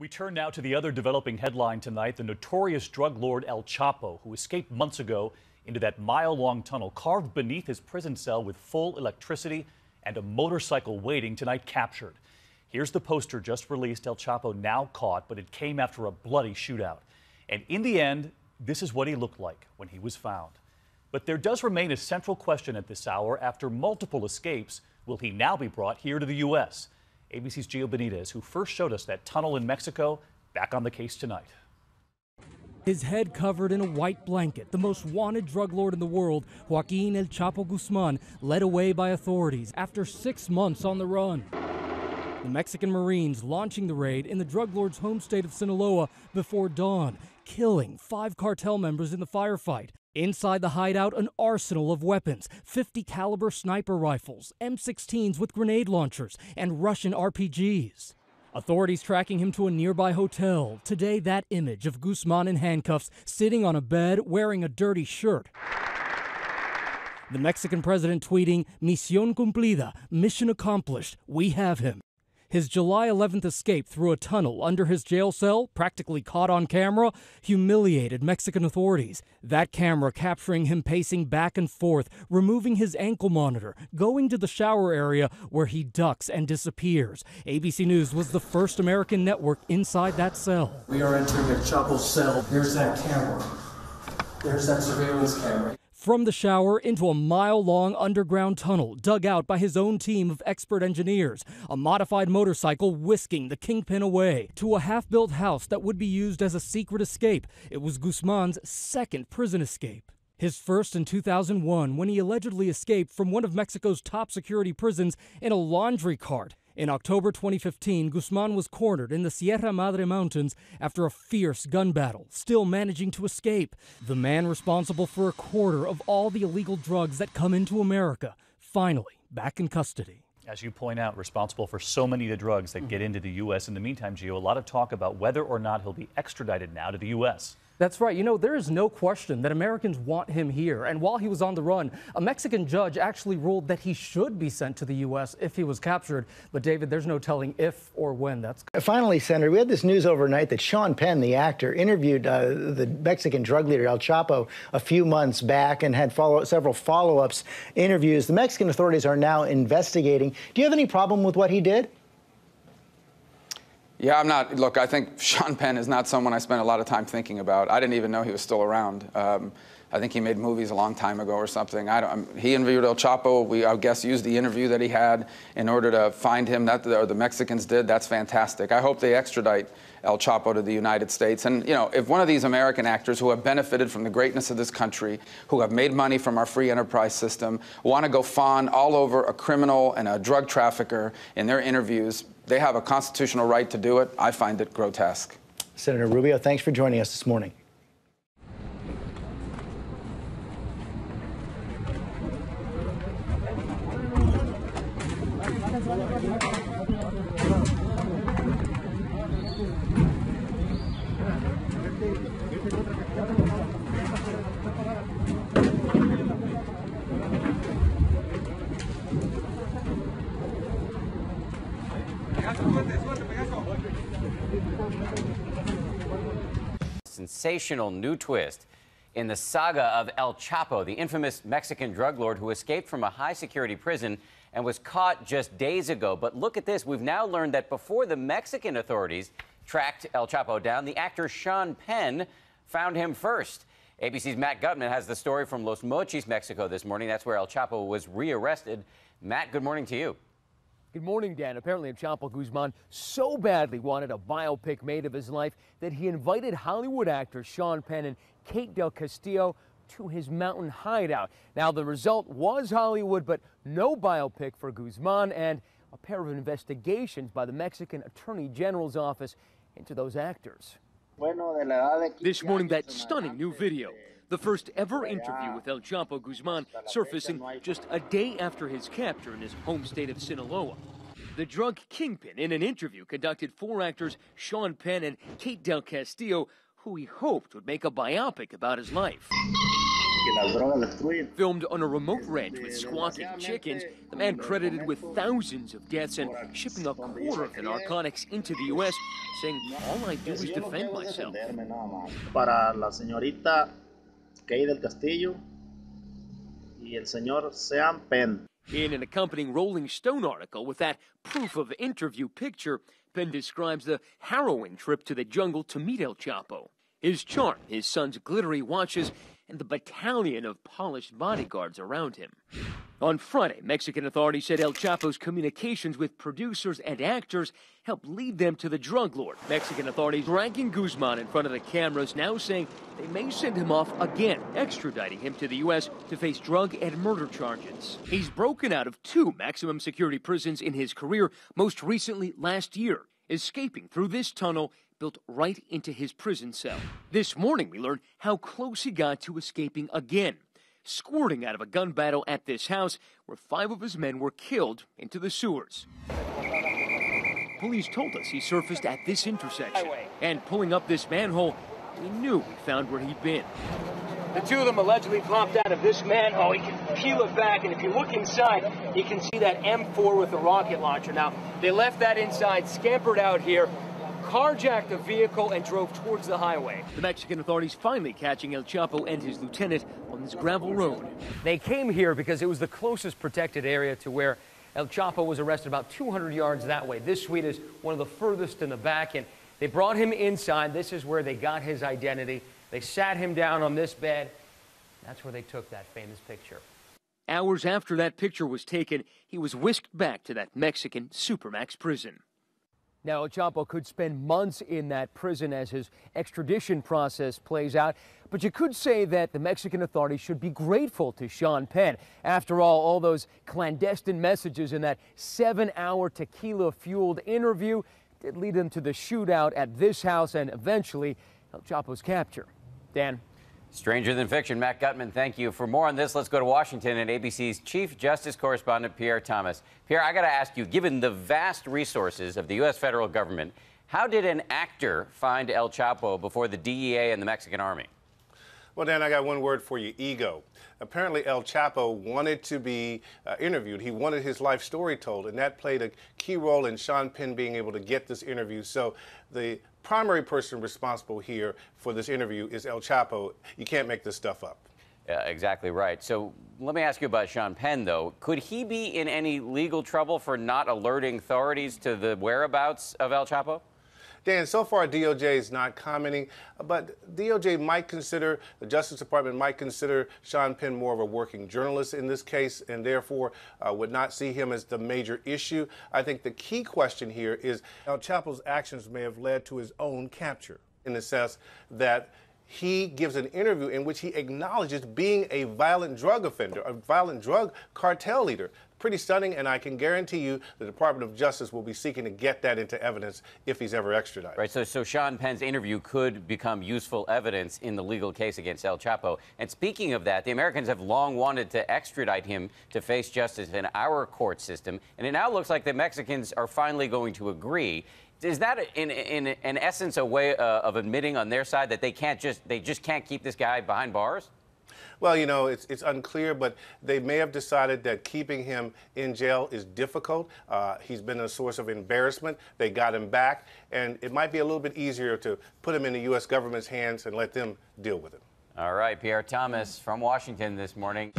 We turn now to the other developing headline tonight, the notorious drug lord El Chapo, who escaped months ago into that mile-long tunnel carved beneath his prison cell with full electricity and a motorcycle waiting, tonight captured. Here's the poster just released, El Chapo now caught, but it came after a bloody shootout. And in the end, this is what he looked like when he was found. But there does remain a central question at this hour. After multiple escapes, will he now be brought here to the U.S.? ABC's Gio Benitez, who first showed us that tunnel in Mexico, back on the case tonight. His head covered in a white blanket, the most wanted drug lord in the world, Joaquin El Chapo Guzman, led away by authorities after 6 months on the run. The Mexican Marines launching the raid in the drug lord's home state of Sinaloa before dawn, killing 5 cartel members in the firefight. Inside the hideout, an arsenal of weapons, 50 caliber sniper rifles, M16s with grenade launchers, and Russian RPGs. Authorities tracking him to a nearby hotel. Today, that image of Guzman in handcuffs, sitting on a bed, wearing a dirty shirt. The Mexican president tweeting, "Misión cumplida," mission accomplished, we have him. His July 11th escape through a tunnel under his jail cell, practically caught on camera, humiliated Mexican authorities. That camera capturing him pacing back and forth, removing his ankle monitor, going to the shower area where he ducks and disappears. ABC News was the first American network inside that cell. We are entering the Chapo's cell. There's that camera. There's that surveillance camera. From the shower into a mile-long underground tunnel dug out by his own team of expert engineers, a modified motorcycle whisking the kingpin away to a half-built house that would be used as a secret escape. It was Guzman's second prison escape. His first in 2001 when he allegedly escaped from one of Mexico's top security prisons in a laundry cart. In October 2015, Guzman was cornered in the Sierra Madre Mountains after a fierce gun battle, still managing to escape. The man responsible for a quarter of all the illegal drugs that come into America, finally back in custody. As you point out, responsible for so many of the drugs that get into the U.S. In the meantime, Gio, a lot of talk about whether or not he'll be extradited now to the U.S. That's right. You know, there is no question that Americans want him here. And while he was on the run, a Mexican judge actually ruled that he should be sent to the U.S. if he was captured. But, David, there's no telling if or when that's going to happen. Finally, Senator, we had this news overnight that Sean Penn, the actor, interviewed the Mexican drug leader El Chapo a few months back and had several follow-ups interviews. The Mexican authorities are now investigating. Do you have any problem with what he did? Yeah, I'm not. Look, I think Sean Penn is not someone I spent a lot of time thinking about. I didn't even know he was still around. I think he made movies a long time ago or something. He interviewed El Chapo. I guess used the interview that he had in order to find him. Or the Mexicans did. That's fantastic. I hope they extradite El Chapo to the United States. And, you know, if one of these American actors who have benefited from the greatness of this country, who have made money from our free enterprise system, want to go fawn all over a criminal and a drug trafficker in their interviews, they have a constitutional right to do it. I find it grotesque. Senator Rubio, thanks for joining us this morning. Sensational new twist in the saga of El Chapo, the infamous Mexican drug lord who escaped from a high-security prison and was caught just days ago. But look at this. We've now learned that before the Mexican authorities tracked El Chapo down, the actor Sean Penn found him first. ABC's Matt Gutman has the story from Los Mochis, Mexico this morning. That's where El Chapo was rearrested. Matt, good morning to you. Good morning, Dan. Apparently, Chapo Guzman so badly wanted a biopic made of his life that he invited Hollywood actors Sean Penn and Kate Del Castillo to his mountain hideout. Now, the result was Hollywood, but no biopic for Guzman and a pair of investigations by the Mexican Attorney General's office into those actors. This morning, that stunning new video. The first ever interview with El Chapo Guzman surfacing just a day after his capture in his home state of Sinaloa. The drug kingpin in an interview conducted 4 actors Sean Penn and Kate Del Castillo, who he hoped would make a biopic about his life. Filmed on a remote ranch with squawking chickens, the man credited with thousands of deaths and shipping a quarter of the narcotics into the U.S., saying, "All I do is defend myself." Para la señorita Kay del Castillo y el señor Sean Penn. In an accompanying Rolling Stone article with that proof of interview picture, Penn describes the harrowing trip to the jungle to meet El Chapo. His charm, his son's glittery watches, and the battalion of polished bodyguards around him. On Friday, Mexican authorities said El Chapo's communications with producers and actors helped lead them to the drug lord. Mexican authorities dragging Guzman in front of the cameras, now saying they may send him off again, extraditing him to the U.S. to face drug and murder charges. He's broken out of 2 maximum security prisons in his career, most recently last year, escaping through this tunnel built right into his prison cell. This morning, we learned how close he got to escaping again, squirting out of a gun battle at this house where 5 of his men were killed into the sewers. Police told us he surfaced at this intersection, and pulling up this manhole, we knew we found where he'd been. The 2 of them allegedly dropped out of this manhole. You can peel it back, and if you look inside, you can see that M4 with the rocket launcher. Now, they left that inside, scampered out here, carjacked a vehicle, and drove towards the highway. The Mexican authorities finally catching El Chapo and his lieutenant on this gravel road. They came here because it was the closest protected area to where El Chapo was arrested, about 200 yards that way. This suite is one of the furthest in the back, and they brought him inside. This is where they got his identity. They sat him down on this bed. That's where they took that famous picture. Hours after that picture was taken, he was whisked back to that Mexican Supermax prison. Now, El Chapo could spend months in that prison as his extradition process plays out. But you could say that the Mexican authorities should be grateful to Sean Penn. After all those clandestine messages in that 7-hour tequila-fueled interview did lead them to the shootout at this house and eventually El Chapo's capture. Dan? Stranger than fiction. Matt Gutman, thank you. For more on this, let's go to Washington and ABC's Chief Justice Correspondent Pierre Thomas. Pierre, I got to ask you, given the vast resources of the U.S. federal government, how did an actor find El Chapo before the DEA and the Mexican Army? Well, Dan, I got one word for you: ego. Apparently, El Chapo wanted to be interviewed. He wanted his life story told, and that played a key role in Sean Penn being able to get this interview. So the primary person responsible here for this interview is El Chapo. You can't make this stuff up. Yeah, exactly right. So let me ask you about Sean Penn, though. Could he be in any legal trouble for not alerting authorities to the whereabouts of El Chapo? Dan, so far DOJ is not commenting, but DOJ might consider, the Justice Department might consider Sean Penn more of a working journalist in this case, and therefore would not see him as the major issue. I think the key question here is El Chapo's actions may have led to his own capture, in the sense that he gives an interview in which he acknowledges being a violent drug offender, a violent drug cartel leader. Pretty stunning, and I can guarantee you the Department of Justice will be seeking to get that into evidence if he's ever extradited. Right, so Sean Penn's interview could become useful evidence in the legal case against El Chapo. And speaking of that, the Americans have long wanted to extradite him to face justice in our court system, and it now looks like the Mexicans are finally going to agree. Is that, in essence, a way of admitting on their side that they just can't keep this guy behind bars? Well, you know, it's unclear, but they may have decided that keeping him in jail is difficult. He's been a source of embarrassment. They got him back, and it might be a little bit easier to put him in the U.S. government's hands and let them deal with it. All right, Pierre Thomas from Washington this morning.